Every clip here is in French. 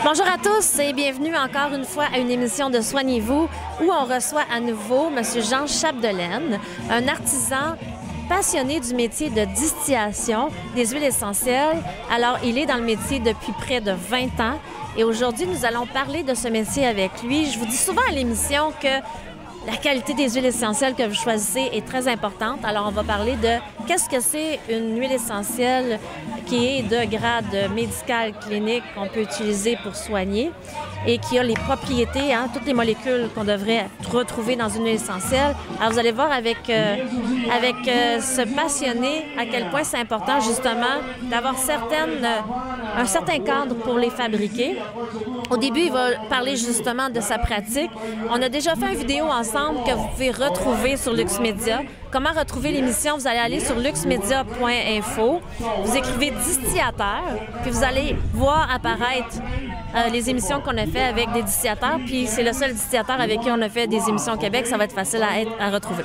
Bonjour à tous et bienvenue encore une fois à une émission de Soignez-vous où on reçoit à nouveau M. Jean Chapdelaine, un artisan passionné du métier de distillation des huiles essentielles. Alors, il est dans le métier depuis près de 20 ans et aujourd'hui, nous allons parler de ce métier avec lui. Je vous dis souvent à l'émission que la qualité des huiles essentielles que vous choisissez est très importante. Alors, on va parler de qu'est-ce que c'est une huile essentielle qui est de grade médical clinique qu'on peut utiliser pour soigner et qui a les propriétés, toutes les molécules qu'on devrait retrouver dans une huile essentielle. Alors, vous allez voir avec ce passionné à quel point c'est important justement d'avoir un certain cadre pour les fabriquer. Au début, il va parler justement de sa pratique. On a déjà fait une vidéo ensemble que vous pouvez retrouver sur LuxMedia. Comment retrouver l'émission? Vous allez aller sur luxmedia.info, vous écrivez distillateur, puis vous allez voir apparaître les émissions qu'on a fait avec des distillateurs, puis c'est le seul distillateur avec qui on a fait des émissions au Québec, ça va être facile à retrouver.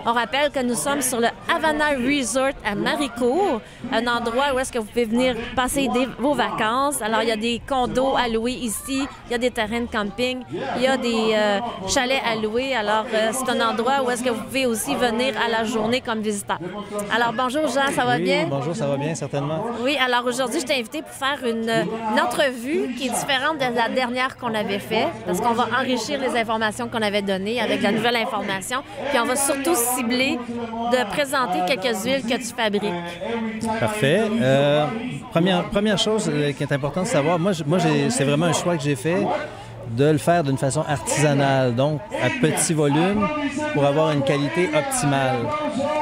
On rappelle que nous sommes sur le Havana Resort à Maricourt, un endroit où est-ce que vous pouvez venir passer vos vacances. Alors, il y a des condos à louer ici, il y a des terrains de camping, il y a des chalets à louer. Alors, c'est un endroit où est-ce que vous pouvez aussi venir à la journée comme visiteur. Alors, bonjour Jean, ça va bien? Bonjour, ça va bien, certainement. Oui, alors aujourd'hui, je t'ai invité pour faire une entrevue qui est différente de la dernière qu'on avait faite, parce qu'on va enrichir les informations qu'on avait données avec la nouvelle information, puis on va surtout cibler de présenter quelques huiles que tu fabriques. Parfait. Première chose qui est importante de savoir, moi c'est vraiment un choix que j'ai fait de le faire d'une façon artisanale, donc à petit volume pour avoir une qualité optimale.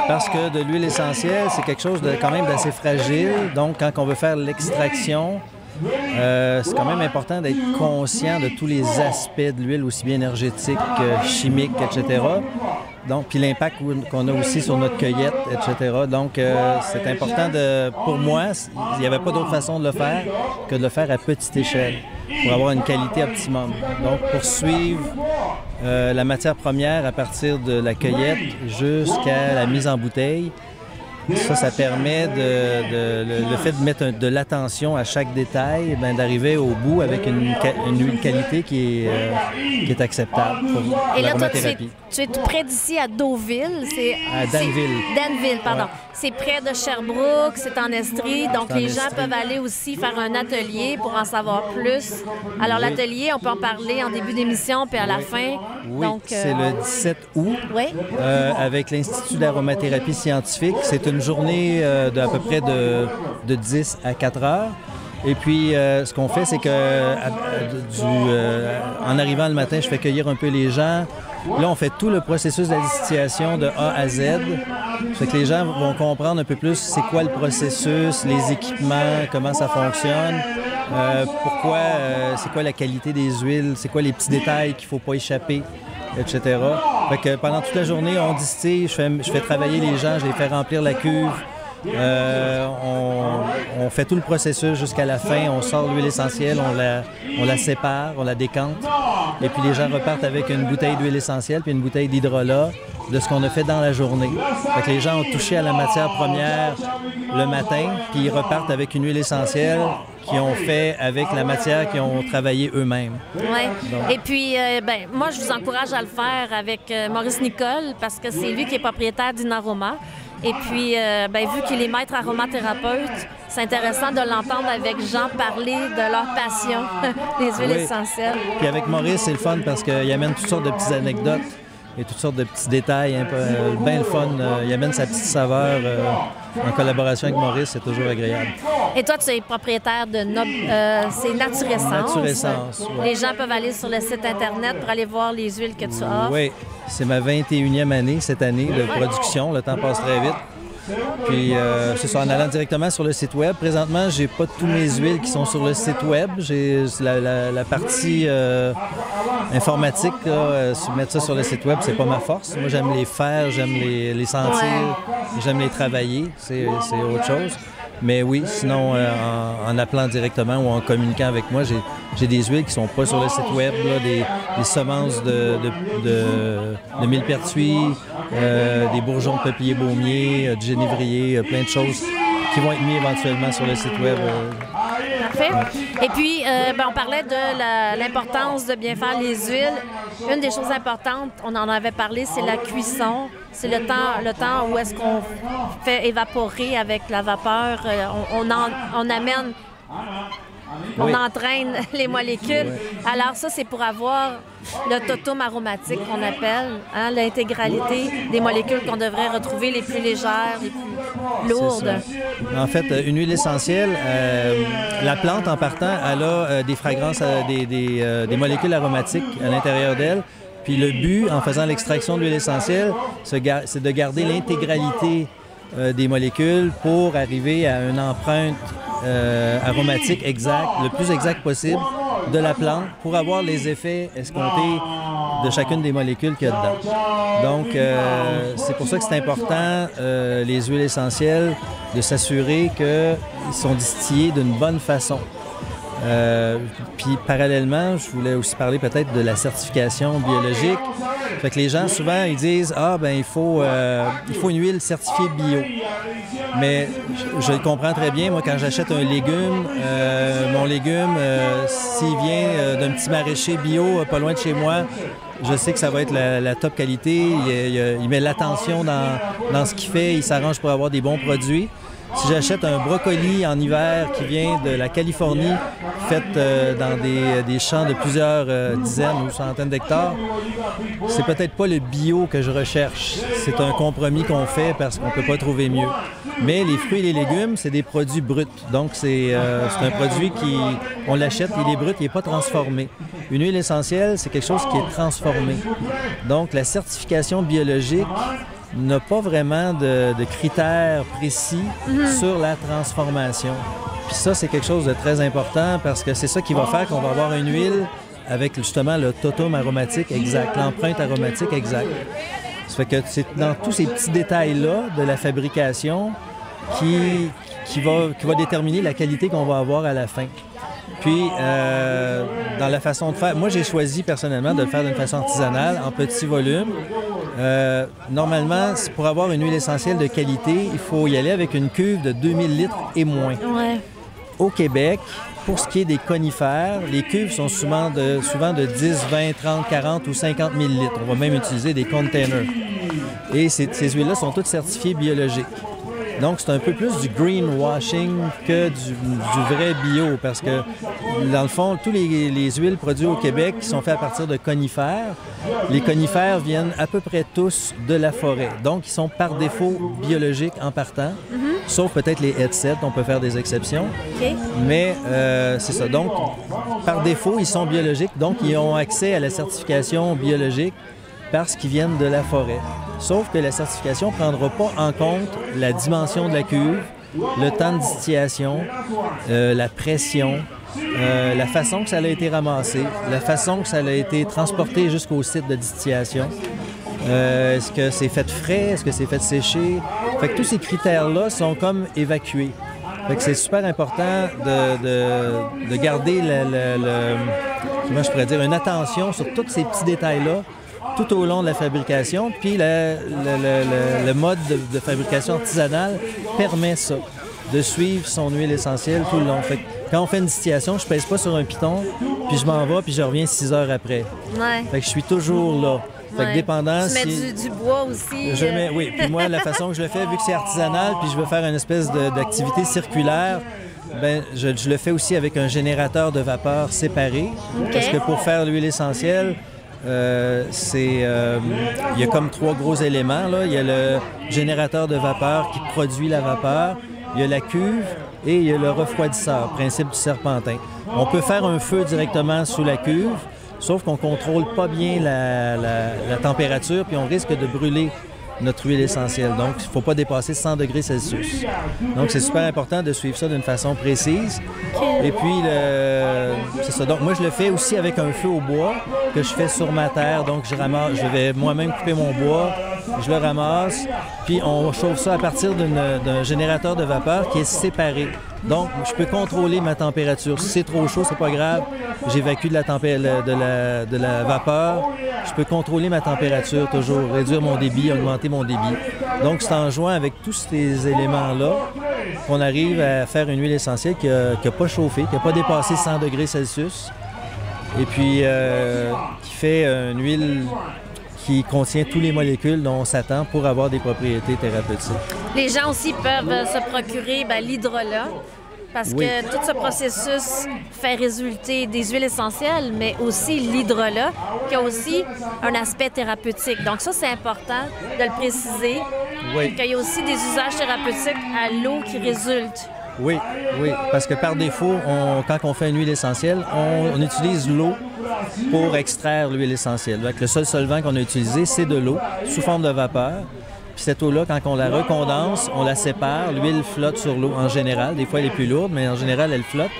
Parce que de l'huile essentielle, c'est quelque chose de quand même d'assez fragile, donc quand on veut faire l'extraction, c'est quand même important d'être conscient de tous les aspects de l'huile, aussi bien énergétique, chimique, etc. Donc, puis l'impact qu'on a aussi sur notre cueillette, etc. Donc, c'est important pour moi, il n'y avait pas d'autre façon de le faire que de le faire à petite échelle pour avoir une qualité optimum. Donc, pour suivre la matière première à partir de la cueillette jusqu'à la mise en bouteille, ça permet le fait de mettre de l'attention à chaque détail, d'arriver au bout avec une huile qualité qui est acceptable pour l'aromathérapie. Tu es tout près d'ici à Deauville. À Danville. Danville, pardon. Ouais. C'est près de Sherbrooke, c'est en Estrie. Donc, les gens peuvent aller aussi faire un atelier pour en savoir plus. Alors, l'atelier, on peut en parler en début d'émission puis à la fin. Oui, c'est le 17 août avec l'Institut d'aromathérapie scientifique. C'est une journée d'à peu près de 10 à 4 heures. Et puis, ce qu'on fait, c'est que en arrivant le matin, je fais cueillir un peu les gens. Là, on fait tout le processus de la distillation de A à Z. Ça fait que les gens vont comprendre un peu plus c'est quoi le processus, les équipements, comment ça fonctionne, c'est quoi la qualité des huiles, c'est quoi les petits détails qu'il ne faut pas échapper, etc. Fait que pendant toute la journée, on distille, je fais travailler les gens, je les fais remplir la cuve. On fait tout le processus jusqu'à la fin, on sort l'huile essentielle, on la sépare, on la décante et puis les gens repartent avec une bouteille d'huile essentielle puis une bouteille d'hydrolat de ce qu'on a fait dans la journée. Fait que les gens ont touché à la matière première le matin puis ils repartent avec une huile essentielle qu'ils ont fait avec la matière qu'ils ont travaillé eux-mêmes. Oui. Et puis, moi, je vous encourage à le faire avec Maurice Nicole parce que c'est lui qui est propriétaire d'Inaroma. Et puis, vu qu'il est maître aromathérapeute, c'est intéressant de l'entendre avec Jean parler de leur passion, les huiles essentielles. Puis avec Maurice, c'est le fun parce qu'il amène toutes sortes de petites anecdotes et toutes sortes de petits détails, bien le fun. Il amène sa petite saveur en collaboration avec Maurice, c'est toujours agréable. Et toi, tu es propriétaire de c'est Naturessence. Naturessence, oui. Les gens peuvent aller sur le site Internet pour aller voir les huiles que tu offres. Oui, c'est ma 21e année cette année de production. Le temps passe très vite. Puis, c'est ça, en allant directement sur le site web. Présentement, j'ai pas tous mes huiles qui sont sur le site web. J'ai la partie informatique, mettre ça sur le site web, c'est pas ma force. Moi, j'aime les faire, j'aime les sentir, j'aime les travailler. C'est autre chose. Mais oui, sinon, en appelant directement ou en communiquant avec moi, j'ai des huiles qui sont pas sur le site web, là, des semences de millepertuis, des bourgeons de peuplier baumier, du génévrier, plein de choses qui vont être mis éventuellement sur le site web. Parfait. Et puis, on parlait de l'importance de bien faire les huiles. Une des choses importantes, on en avait parlé, c'est la cuisson. C'est le temps où est-ce qu'on fait évaporer avec la vapeur. On amène... On entraîne les molécules. Oui. Alors ça, c'est pour avoir le totum aromatique qu'on appelle, hein, l'intégralité des molécules qu'on devrait retrouver les plus légères, les plus lourdes. En fait, une huile essentielle, la plante en partant, elle a des fragrances, des molécules aromatiques à l'intérieur d'elle. Puis le but, en faisant l'extraction de l'huile essentielle, c'est de garder l'intégralité des molécules pour arriver à une empreinte aromatique exact, le plus exact possible de la plante pour avoir les effets escomptés de chacune des molécules qu'il y a dedans. Donc, c'est pour ça que c'est important, les huiles essentielles, de s'assurer qu'ils sont distillés d'une bonne façon. Puis parallèlement, je voulais aussi parler peut-être de la certification biologique. Fait que les gens, souvent, ils disent « Ah, ben il faut une huile certifiée bio ». Mais je le comprends très bien. Moi, quand j'achète un légume, mon légume, s'il vient d'un petit maraîcher bio pas loin de chez moi, je sais que ça va être la top qualité. Il met l'attention dans ce qu'il fait. Il s'arrange pour avoir des bons produits. Si j'achète un brocoli en hiver qui vient de la Californie, fait dans des champs de plusieurs dizaines ou centaines d'hectares, c'est peut-être pas le bio que je recherche. C'est un compromis qu'on fait parce qu'on peut pas trouver mieux. Mais les fruits et les légumes, c'est des produits bruts. Donc, c'est un produit on l'achète, il est brut, il n'est pas transformé. Une huile essentielle, c'est quelque chose qui est transformé. Donc, la certification biologique n'a pas vraiment de critères précis sur la transformation. Puis ça, c'est quelque chose de très important parce que c'est ça qui va faire qu'on va avoir une huile avec justement le totum aromatique exact, l'empreinte aromatique exacte. Ça fait que c'est dans tous ces petits détails-là de la fabrication qui va déterminer la qualité qu'on va avoir à la fin. Puis, dans la façon de faire, moi, j'ai choisi personnellement de le faire d'une façon artisanale, en petit volume. Normalement, pour avoir une huile essentielle de qualité, il faut y aller avec une cuve de 2000 litres et moins. Ouais. Au Québec, pour ce qui est des conifères, les cuves sont souvent de 10, 20, 30, 40 ou 50 000 litres. On va même utiliser des containers. Et ces huiles-là sont toutes certifiées biologiques. Donc, c'est un peu plus du greenwashing que du vrai bio parce que, dans le fond, tous les huiles produites au Québec qui sont faites à partir de conifères, les conifères viennent à peu près tous de la forêt. Donc, ils sont par défaut biologiques en partant, sauf peut-être les headsets, on peut faire des exceptions. Okay. Mais c'est ça. Donc, par défaut, ils sont biologiques, donc ils ont accès à la certification biologique parce qu'ils viennent de la forêt. Sauf que la certification ne prendra pas en compte la dimension de la cuve, le temps de distillation, la pression, la façon que ça a été ramassé, la façon que ça a été transporté jusqu'au site de distillation. Est-ce que c'est fait frais? Est-ce que c'est fait sécher? Fait que tous ces critères-là sont comme évacués. Fait que c'est super important de garder comment je pourrais dire, une attention sur tous ces petits détails-là tout au long de la fabrication. Puis le mode de fabrication artisanale permet ça, de suivre son huile essentielle tout le long. Fait que quand on fait une distillation, je ne pèse pas sur un piton, puis je m'en vais, puis je reviens 6 heures après. Ouais. Fait que je suis toujours là. Fait que dépendant... Tu mets du bois aussi. Oui, puis moi, la façon que je le fais, vu que c'est artisanal, puis je veux faire une espèce d'activité circulaire, ben je le fais aussi avec un générateur de vapeur séparé. Okay. Parce que pour faire l'huile essentielle, il y a comme 3 gros éléments, là. Il y a le générateur de vapeur qui produit la vapeur, il y a la cuve et il y a le refroidisseur, principe du serpentin. On peut faire un feu directement sous la cuve, sauf qu'on ne contrôle pas bien la température puis on risque de brûler notre huile essentielle. Donc, il ne faut pas dépasser 100 degrés Celsius. Donc, c'est super important de suivre ça d'une façon précise. Et puis, c'est ça. Donc, moi, je le fais aussi avec un feu au bois que je fais sur ma terre. Donc, je vais moi-même couper mon bois, je le ramasse, puis on chauffe ça à partir d'un générateur de vapeur qui est séparé. Donc, je peux contrôler ma température. Si c'est trop chaud, c'est pas grave. J'évacue de la vapeur. Je peux contrôler ma température toujours, réduire mon débit, augmenter mon débit. Donc, c'est en jouant avec tous ces éléments-là qu'on arrive à faire une huile essentielle qui n'a pas chauffé, qui n'a pas dépassé 100 degrés Celsius, et puis qui fait une huile qui contient tous les molécules dont on s'attend pour avoir des propriétés thérapeutiques. Les gens aussi peuvent se procurer l'hydrolat, parce que tout ce processus fait résulter des huiles essentielles, mais aussi l'hydrolat, qui a aussi un aspect thérapeutique. Donc ça, c'est important de le préciser, qu'il y a aussi des usages thérapeutiques à l'eau qui résultent. Oui, parce que par défaut, quand on fait une huile essentielle, on utilise l'eau pour extraire l'huile essentielle. Donc, le seul solvant qu'on a utilisé, c'est de l'eau sous forme de vapeur. Puis cette eau-là, quand on la recondense, on la sépare. L'huile flotte sur l'eau en général. Des fois, elle est plus lourde, mais en général, elle flotte.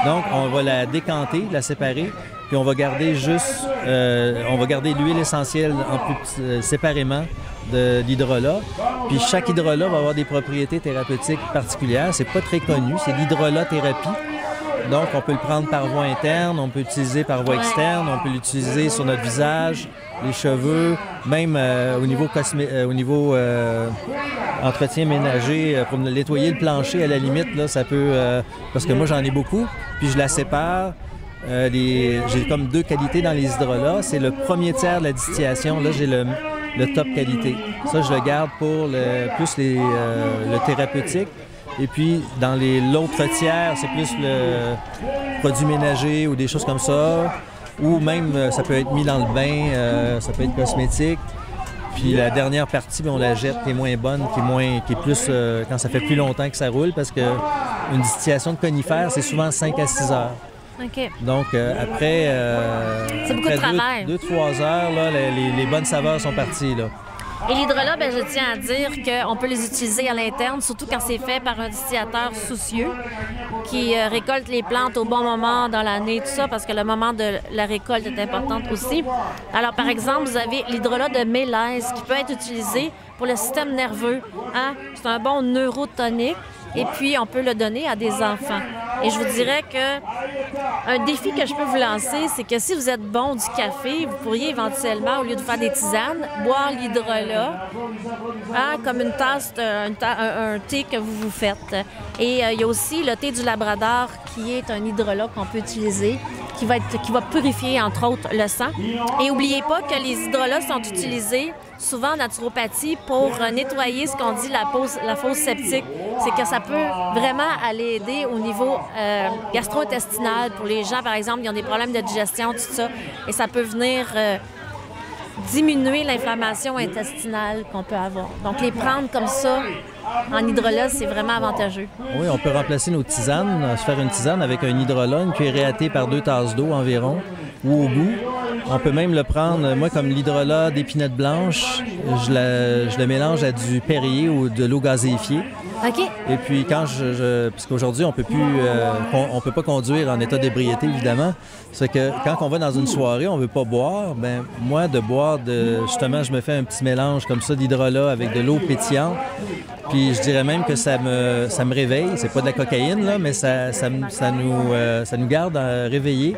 Donc, on va la décanter, la séparer, puis on va garder l'huile essentielle séparément de l'hydrolat. Puis chaque hydrolat va avoir des propriétés thérapeutiques particulières. C'est pas très connu, c'est l'hydrolathérapie. Donc, on peut le prendre par voie interne, on peut l'utiliser par voie externe, on peut l'utiliser sur notre visage, les cheveux, même au niveau entretien ménager, pour nettoyer le plancher, à la limite, là, ça peut... parce que moi, j'en ai beaucoup, puis je la sépare. J'ai comme 2 qualités dans les hydrolats. C'est le premier tiers de la distillation. Là, j'ai le top qualité. Ça, je le garde pour le thérapeutique. Et puis, dans l'autre tiers, c'est plus le produit ménager ou des choses comme ça. Ou même, ça peut être mis dans le bain, ça peut être cosmétique. Puis la dernière partie, on la jette, qui est moins bonne, qui est plus quand ça fait plus longtemps que ça roule, parce qu'une distillation de conifères, c'est souvent 5 à 6 heures. OK. Donc, après, c'est beaucoup de travail. 2-3 heures, là, les bonnes saveurs sont parties, là. Et l'hydrolat, je tiens à dire qu'on peut les utiliser à l'interne, surtout quand c'est fait par un distillateur soucieux qui récolte les plantes au bon moment dans l'année, tout ça, parce que le moment de la récolte est important aussi. Alors, par exemple, vous avez l'hydrolat de mélèze qui peut être utilisé pour le système nerveux. Hein? C'est un bon neurotonique. Et puis, on peut le donner à des enfants. Et je vous dirais que un défi que je peux vous lancer, c'est que si vous êtes bon du café, vous pourriez éventuellement, au lieu de faire des tisanes, boire l'hydrolat, comme une tasse, un thé que vous faites. Et il y a aussi le thé du Labrador, qui est un hydrolat qu'on peut utiliser, qui va purifier, entre autres, le sang. Et n'oubliez pas que les hydrolats sont utilisés souvent en naturopathie pour nettoyer ce qu'on dit la fosse septique. C'est que ça peut vraiment aller aider au niveau gastro-intestinal pour les gens, par exemple, qui ont des problèmes de digestion, tout ça. Et ça peut venir diminuer l'inflammation intestinale qu'on peut avoir. Donc, les prendre comme ça en hydrolat, c'est vraiment avantageux. Oui, on peut remplacer nos tisanes, se faire une tisane avec un hydrolat, une cuillerée à thé par 2 tasses d'eau environ, ou au goût. On peut même le prendre, moi, comme l'hydrolat d'épinette blanche, je le mélange à du Perrier ou de l'eau gazéifiée. OK. Et puis, parce qu'aujourd'hui, on peut pas conduire en état d'ébriété, évidemment. C'est que quand on va dans une soirée, on veut pas boire. Ben moi, justement, je me fais un petit mélange comme ça d'hydrolat avec de l'eau pétillante. Puis je dirais même que ça me réveille. C'est pas de la cocaïne, là, mais ça nous garde réveillés.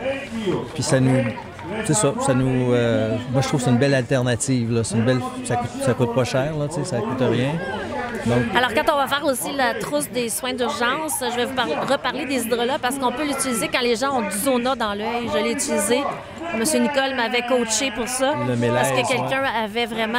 Puis ça nous... C'est ça, moi je trouve que c'est une belle alternative, là. Ça coûte pas cher, là, ça coûte rien. Donc... Alors, quand on va faire aussi la trousse des soins d'urgence, je vais vous reparler des hydrolats parce qu'on peut l'utiliser quand les gens ont du zona dans l'œil. Je l'ai utilisé. M. Nicole m'avait coaché pour ça. Le mélèze, parce que quelqu'un avait vraiment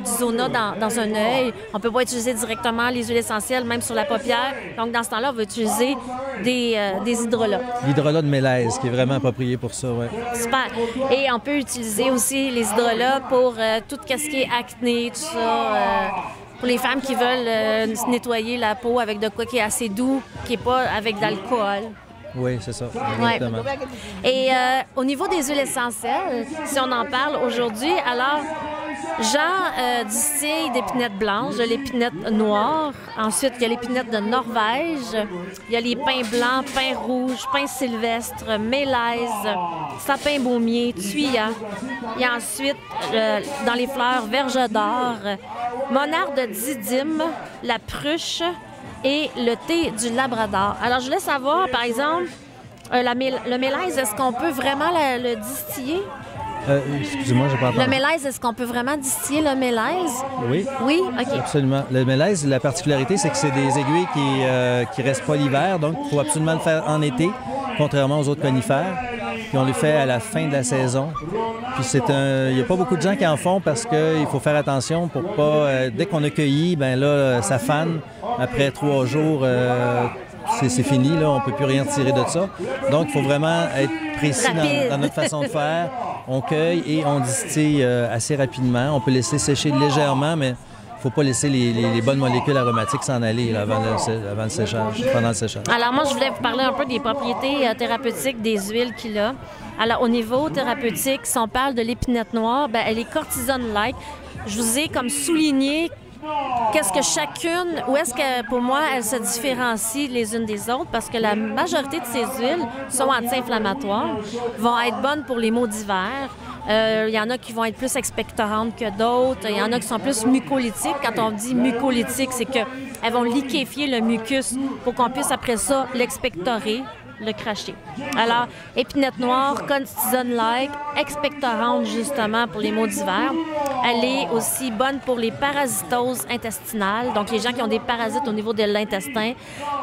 du zona dans un œil. On peut pas utiliser directement les huiles essentielles, même sur la paupière. Donc, dans ce temps-là, on va utiliser des hydrolats. L'hydrolat de mélèze, qui est vraiment approprié pour ça, oui. Super. Et on peut utiliser aussi les hydrolats pour tout ce qui est acné, tout ça. Pour les femmes qui veulent se nettoyer la peau avec de quoi qui est assez doux, qui n'est pas avec d'alcool. Oui, c'est ça, exactement. Ouais. Et au niveau des huiles essentielles, si on en parle aujourd'hui, alors Jean distille d'épinette blanche, de l'épinette noire. Ensuite, il y a l'épinette de Norvège. Il y a les pins blancs, pins rouges, pins sylvestres, mélèze, sapin baumier, thuya. Il y a ensuite, dans les fleurs, verge d'or, monarde didyme, la pruche et le thé du Labrador. Alors, je voulais savoir, par exemple, le mélèze, est-ce qu'on peut vraiment le distiller? Excusez-moi, j'ai pas entendu. Le mélèze, est-ce qu'on peut vraiment distiller le mélèze? Oui. Oui? OK. Absolument. Le mélèze, la particularité, c'est que c'est des aiguilles qui restent pas l'hiver, donc il faut absolument le faire en été, contrairement aux autres conifères. Puis on le fait à la fin de la saison. Puis il n'y a pas beaucoup de gens qui en font parce qu'il faut faire attention pour pas... dès qu'on a cueilli, ben là, ça fane. Après 3 jours, c'est fini, là, on ne peut plus rien tirer de ça. Donc, il faut vraiment être précis dans notre façon de faire. On cueille et on distille assez rapidement. On peut laisser sécher légèrement, mais il ne faut pas laisser les bonnes molécules aromatiques s'en aller là, avant le séchage, pendant le séchage. Alors, moi, je voulais vous parler un peu des propriétés thérapeutiques des huiles qu'il a. Alors, au niveau thérapeutique, si on parle de l'épinette noire, bien, elle est cortisone-like. Je vous ai comme souligné qu'est-ce que chacune, où est-ce que, pour moi, elles se différencient les unes des autres, parce que la majorité de ces huiles sont anti-inflammatoires, vont être bonnes pour les maux d'hiver. Il y en a qui vont être plus expectorantes que d'autres. Il y en a qui sont plus mucolytiques. Quand on dit mucolytique, c'est qu'elles vont liquéfier le mucus pour qu'on puisse, après ça, l'expectorer, le cracher. Alors, épinette noire, cortisone-like, expectorante justement pour les maux d'hiver. Elle est aussi bonne pour les parasitoses intestinales, donc les gens qui ont des parasites au niveau de l'intestin,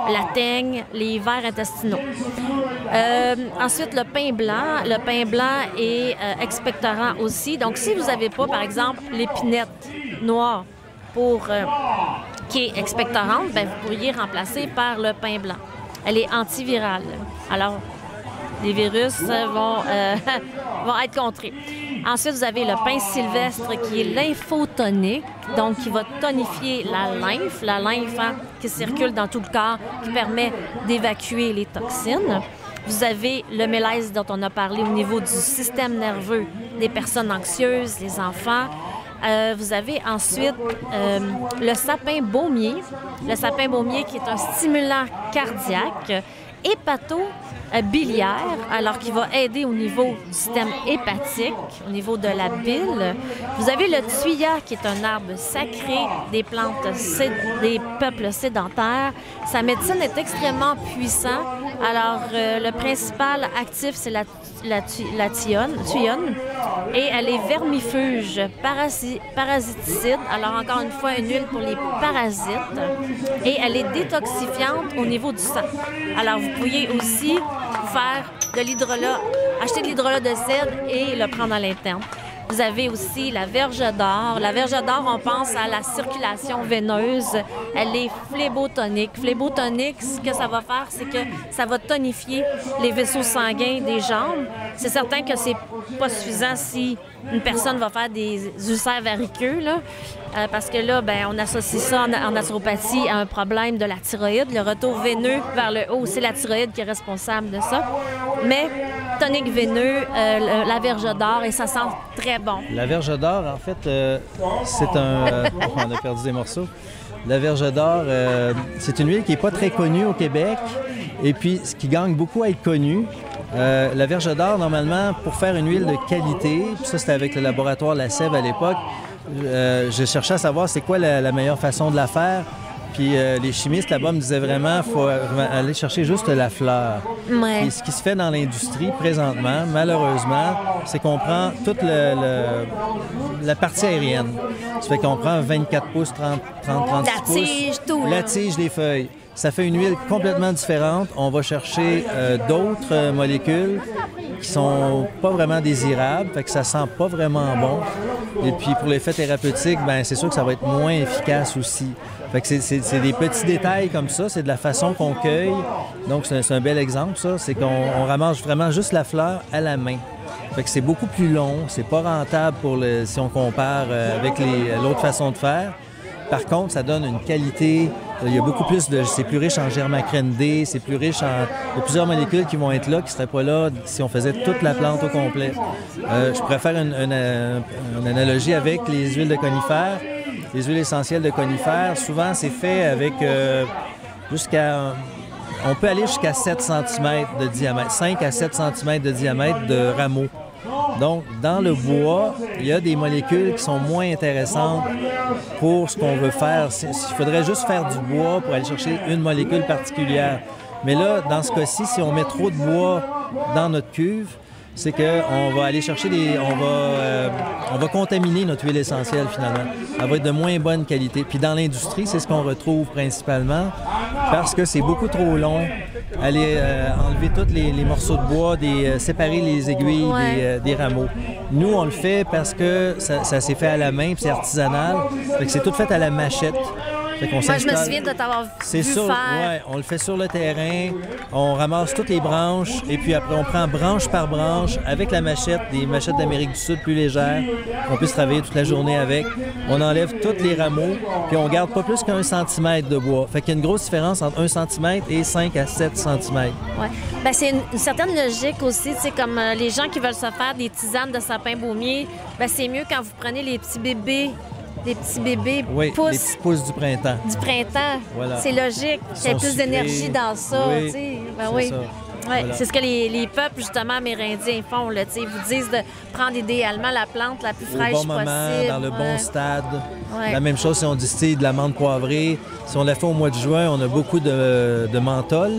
la teigne, les vers intestinaux. Ensuite, le pain blanc. Le pain blanc est expectorant aussi. Donc, si vous n'avez pas, par exemple, l'épinette noire qui est expectorante, bien, vous pourriez remplacer par le pain blanc. Elle est antivirale. Alors, les virus vont être contrés. Ensuite, vous avez le pain sylvestre qui est lymphotonique, donc qui va tonifier la lymphe qui circule dans tout le corps, qui permet d'évacuer les toxines. Vous avez le mélèze dont on a parlé au niveau du système nerveux des personnes anxieuses, les enfants. Vous avez ensuite le sapin baumier. Le sapin baumier qui est un stimulant cardiaque, hépato-biliaire, alors qui va aider au niveau du système hépatique, au niveau de la bile. Vous avez le thuya qui est un arbre sacré des plantes, des peuples sédentaires. Sa médecine est extrêmement puissante. Alors, le principal actif, c'est la thuyone, et elle est vermifuge, parasiticide, alors encore une fois, une huile pour les parasites, et elle est détoxifiante au niveau du sang. Alors, vous pourriez aussi faire de l'hydrolat, acheter de l'hydrolat de cèdre et le prendre à l'interne. Vous avez aussi la verge d'or. La verge d'or, on pense à la circulation veineuse. Elle est phlébotonique. Phlébotonique, ce que ça va faire, c'est que ça va tonifier les vaisseaux sanguins des jambes. C'est certain que c'est pas suffisant si une personne va faire des ulcères variqueux, là, parce que là, ben, on associe ça en naturopathie à un problème de la thyroïde. Le retour veineux vers le haut, c'est la thyroïde qui est responsable de ça. Mais tonique veineux, la verge d'or, et ça sent très bon. La verge d'or, en fait, c'est un... on a perdu des morceaux. La verge d'or, c'est une huile qui n'est pas très connue au Québec, et puis ce qui gagne beaucoup à être connue. La verge d'or, normalement, pour faire une huile de qualité, puis ça, c'était avec le laboratoire La Sève à l'époque, je cherchais à savoir c'est quoi la meilleure façon de la faire. Puis les chimistes là-bas me disaient vraiment qu'il faut aller chercher juste la fleur. Ouais. Et ce qui se fait dans l'industrie présentement, malheureusement, c'est qu'on prend toute la partie aérienne. Ça fait qu'on prend 24 pouces, 36 pouces. La tige, tout. La tige, les feuilles. Ça fait une huile complètement différente. On va chercher d'autres molécules qui sont pas vraiment désirables, fait que ça sent pas vraiment bon. Et puis pour l'effet thérapeutique, ben c'est sûr que ça va être moins efficace aussi. Fait que c'est des petits détails comme ça, c'est de la façon qu'on cueille. Donc c'est un bel exemple, ça, c'est qu'on ramasse vraiment juste la fleur à la main. Fait que c'est beaucoup plus long, c'est pas rentable si on compare avec l'autre façon de faire. Par contre, ça donne une qualité, il y a beaucoup plus c'est plus riche en germacrène D, c'est plus riche il y a plusieurs molécules qui vont être là, qui ne seraient pas là si on faisait toute la plante au complet. Je préfère une analogie avec les huiles de conifères. Les huiles essentielles de conifères, souvent, c'est fait avec on peut aller jusqu'à 7 cm de diamètre, 5 à 7 cm de diamètre de rameau. Donc, dans le bois, il y a des molécules qui sont moins intéressantes pour ce qu'on veut faire. Il faudrait juste faire du bois pour aller chercher une molécule particulière. Mais là, dans ce cas-ci, si on met trop de bois dans notre cuve, c'est qu'on va aller chercher on va contaminer notre huile essentielle finalement. Elle va être de moins bonne qualité. Puis dans l'industrie, c'est ce qu'on retrouve principalement parce que c'est beaucoup trop long. Aller enlever tous les morceaux de bois, séparer les aiguilles des rameaux. Nous, on le fait parce que ça s'est fait à la main, puis c'est artisanal. Fait que c'est tout fait à la machette. Moi, je me souviens de t'avoir vu faire. Ouais, on le fait sur le terrain, on ramasse toutes les branches et puis après on prend branche par branche avec la machette, des machettes d'Amérique du Sud plus légères, qu'on puisse travailler toute la journée avec. On enlève tous les rameaux puis on garde pas plus qu'1 centimètre de bois. Fait qu'il y a une grosse différence entre 1 centimètre et 5 à 7 centimètres. Ouais. Bien, c'est une certaine logique aussi, tu sais, comme les gens qui veulent se faire des tisanes de sapin baumier, bien, c'est mieux quand vous prenez les petits bébés. Les petits bébés pousses. Les petits pousses du printemps. Du printemps. Voilà. C'est logique. Il y a plus d'énergie dans ça. Oui, oui. Ça. Ouais, Voilà. c'est ce que les peuples, justement, amérindiens font. Là, ils vous disent de prendre idéalement la plante la plus fraîche au bon moment, possible. dans le bon stade. Ouais. La même chose si on distille de la menthe poivrée. Si on la fait au mois de juin, on a beaucoup de menthol.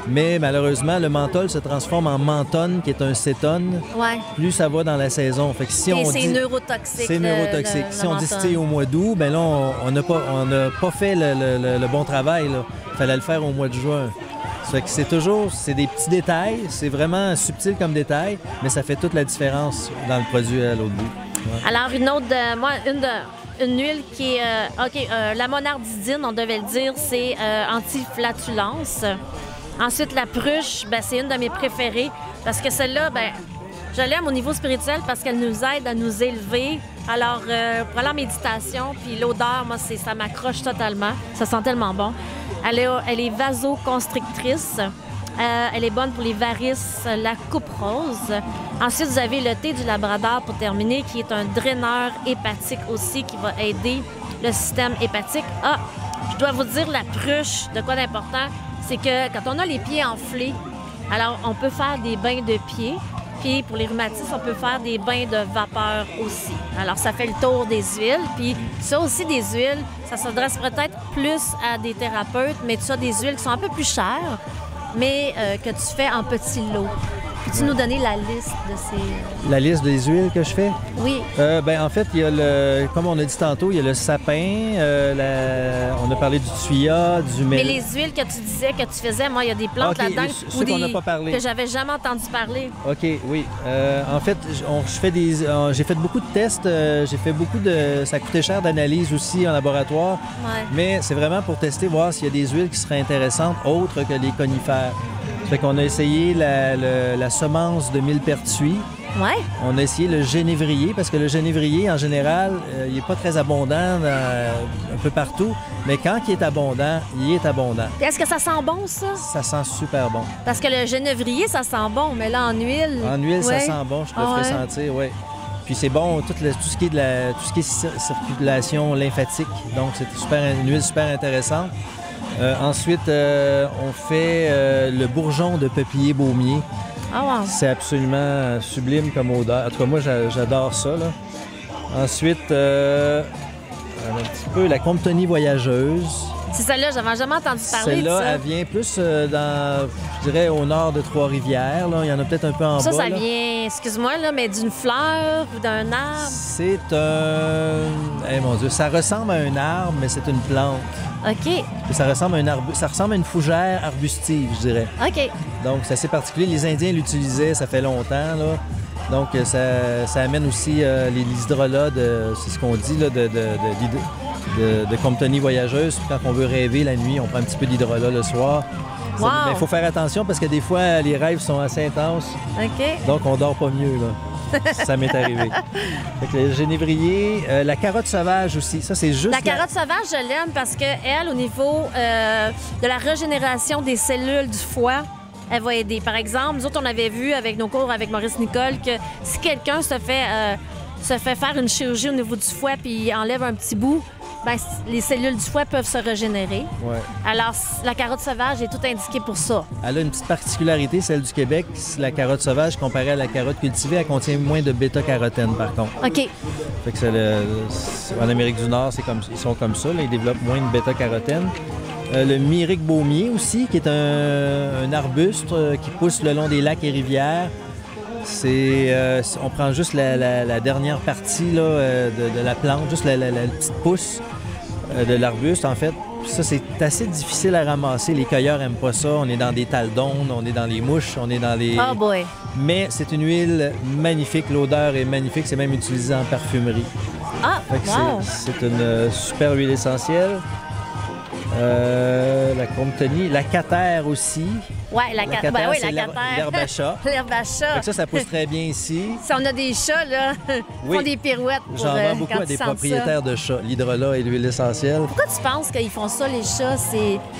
Mais malheureusement, le menthol se transforme en menthone, qui est un cétone. Ouais. Plus ça va dans la saison. Fait que si c'est neurotoxique. C'est neurotoxique. Si on distille au mois d'août, ben là, on n'a pas fait le bon travail. Il fallait le faire au mois de juin. Ça fait que c'est des petits détails. C'est vraiment subtil comme détail, mais ça fait toute la différence dans le produit à l'autre bout. Ouais. Alors, une huile qui est... la monardidine, on devait le dire, c'est anti-flatulence. Ensuite, la pruche, ben, c'est une de mes préférées parce que celle-là, ben, je l'aime au niveau spirituel parce qu'elle nous aide à nous élever. Alors, pour aller en méditation, puis l'odeur, moi, ça m'accroche totalement. Ça sent tellement bon. Elle est vasoconstrictrice. Elle est bonne pour les varices, la coupe rose. Ensuite, vous avez le thé du Labrador pour terminer, qui est un draineur hépatique aussi, qui va aider le système hépatique. Ah, je dois vous dire la pruche, de quoi d'important? C'est que quand on a les pieds enflés, alors on peut faire des bains de pieds. Puis pour les rhumatismes, on peut faire des bains de vapeur aussi. Alors ça fait le tour des huiles. Puis ça aussi, des huiles, ça s'adresse peut-être plus à des thérapeutes, mais tu as des huiles qui sont un peu plus chères, mais que tu fais en petits lots. Peux-tu nous donner la liste de ces... La liste des huiles que je fais? Oui. En fait, il y a comme on a dit tantôt, il y a le sapin, on a parlé du tuya, du Mais les huiles que tu disais que tu faisais, moi, il y a des plantes là-dedans ceux qu'on n'a pas parlé. Que j'avais jamais entendu parler. OK, oui. En fait, j'ai fait beaucoup de tests, ça coûtait cher d'analyse aussi en laboratoire, mais c'est vraiment pour tester, voir s'il y a des huiles qui seraient intéressantes autres que les conifères. Fait qu'on a essayé la semence de millepertuis. Ouais. On a essayé le génévrier, parce que le génévrier, en général, il n'est pas très abondant un peu partout. Mais quand il est abondant, il est abondant. Est-ce que ça sent bon, ça? Ça sent super bon. Parce que le genévrier, ça sent bon, mais là, en huile... En huile, ça sent bon, je te le ferai sentir, oui. Puis c'est bon, tout ce qui est circulation lymphatique. Donc, c'est une huile super intéressante. Ensuite, on fait le bourgeon de peuplier baumier. Ah, wow. C'est absolument sublime comme odeur. En tout cas, moi, j'adore ça, là. Ensuite, un petit peu la Comptonie voyageuse. C'est celle-là, j'avais jamais entendu parler de ça. Celle-là, elle vient plus je dirais, au nord de Trois-Rivières. Là. Il y en a peut-être un peu en bas. Ça vient, excuse-moi, là, mais d'une fleur ou d'un arbre? C'est un... mon Dieu, ça ressemble à un arbre, mais c'est une plante. OK. Et ça ressemble à une fougère arbustive, je dirais. OK. Donc, c'est assez particulier. Les Indiens l'utilisaient, ça fait longtemps, là. Donc, ça amène aussi les hydrolats, c'est ce qu'on dit, là, de Comptonie voyageuse. Puis quand on veut rêver la nuit, on prend un petit peu d'hydrolat le soir. Wow. Mais il faut faire attention parce que des fois, les rêves sont assez intenses. OK. Donc, on dort pas mieux, là. Ça m'est arrivé. Fait que le génévrier, la carotte sauvage aussi. Ça, c'est juste... La carotte sauvage, je l'aime parce qu'elle, au niveau de la régénération des cellules du foie, elle va aider. Par exemple, nous autres, on avait vu avec nos cours avec Maurice Nicole que si quelqu'un se fait faire une chirurgie au niveau du foie puis il enlève un petit bout, bien, les cellules du foie peuvent se régénérer. Ouais. Alors, la carotte sauvage est tout indiquée pour ça. Elle a une petite particularité, celle du Québec. La carotte sauvage, comparée à la carotte cultivée, elle contient moins de bêta-carotène, par contre. OK. Fait que en Amérique du Nord, ils sont comme ça. Là, ils développent moins de bêta-carotène. Le myrique baumier aussi, qui est un arbuste qui pousse le long des lacs et rivières. On prend juste la dernière partie là, de la plante, juste la petite pousse de l'arbuste, en fait. Puis ça, c'est assez difficile à ramasser. Les cueilleurs n'aiment pas ça. On est dans des taldons, on est dans les mouches, on est dans les... Oh boy! Mais c'est une huile magnifique. L'odeur est magnifique. C'est même utilisé en parfumerie. Ah, wow! C'est une super huile essentielle. La Comptoni, la catère aussi. Ouais, la catère. Ben oui, la catère. L'herbe à chat. L'herbe à chat. Ça pousse très bien ici. Si on a des chats, là, ils font des pirouettes pour J'en vends beaucoup à des propriétaires de chats. L'hydrolat et l'huile essentielle. Pourquoi tu penses qu'ils font ça, les chats?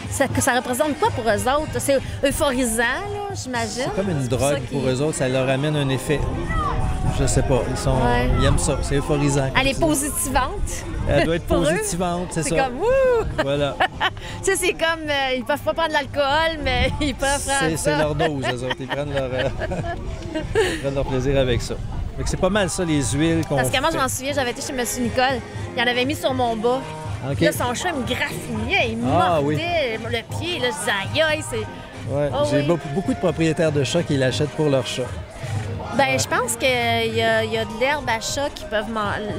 Ça représente quoi pour eux autres? C'est euphorisant, là, j'imagine? C'est comme une drogue pour eux autres. Ça leur amène un effet. Je sais pas. Ils aiment ça. C'est euphorisant. Elle est positivante. Elle doit être positivante, c'est ça. C'est comme wouh! Voilà. Tu sais, c'est comme ils peuvent pas prendre de l'alcool, mais ils peuvent prendre ça. C'est leur dose, eux autres. Ils prennent leur plaisir avec ça. Fait que c'est pas mal ça, les huiles qu'on Parce que moi, je fait. m'en souviens, j'avais été chez M. Nicole. Il en avait mis sur mon bas. Okay. Là, son chat, il me graffinait, il mordait le pied. Là, je disais, aïe, c'est... Ouais, j'ai beaucoup de propriétaires de chats qui l'achètent pour leur chat. Ben, je pense qu'il y a de l'herbe à chat qui peuvent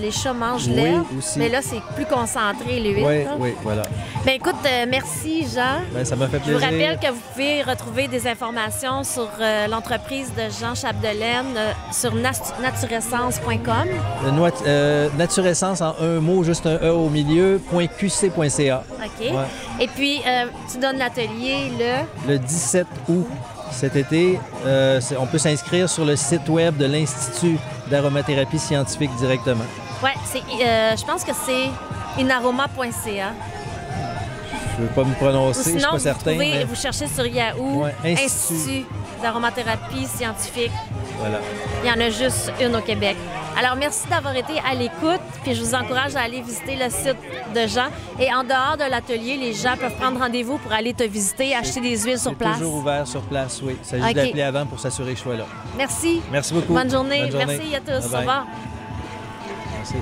les chats mangent l'herbe, aussi. mais là, c'est plus concentré, l'huile. Oui, voilà. Ben, écoute, merci, Jean. Ben, ça m'a fait Je plaisir. vous rappelle que vous pouvez retrouver des informations sur l'entreprise de Jean Chapdelaine sur naturescence.com. Naturescence en un mot, juste un E au milieu, .qc.ca. OK. Ouais. Et puis, tu donnes l'atelier le 17 août. Cet été, on peut s'inscrire sur le site web de l'Institut d'aromathérapie scientifique directement. Oui, je pense que c'est inaroma.ca. Je ne veux pas me prononcer, je ne suis pas certain. Sinon, vous cherchez sur Yahoo, Institut Institut d'aromathérapie scientifique. Voilà. Il y en a juste une au Québec. Alors, merci d'avoir été à l'écoute. Puis je vous encourage à aller visiter le site de Jean. Et en dehors de l'atelier, les gens peuvent prendre rendez-vous pour aller te visiter, acheter des huiles sur place. C'est toujours ouvert sur place, oui. Il s'agit d'appeler avant pour s'assurer que je sois là. Merci. Merci beaucoup. Bonne journée. Merci à tous. Bye bye. Au revoir. Merci.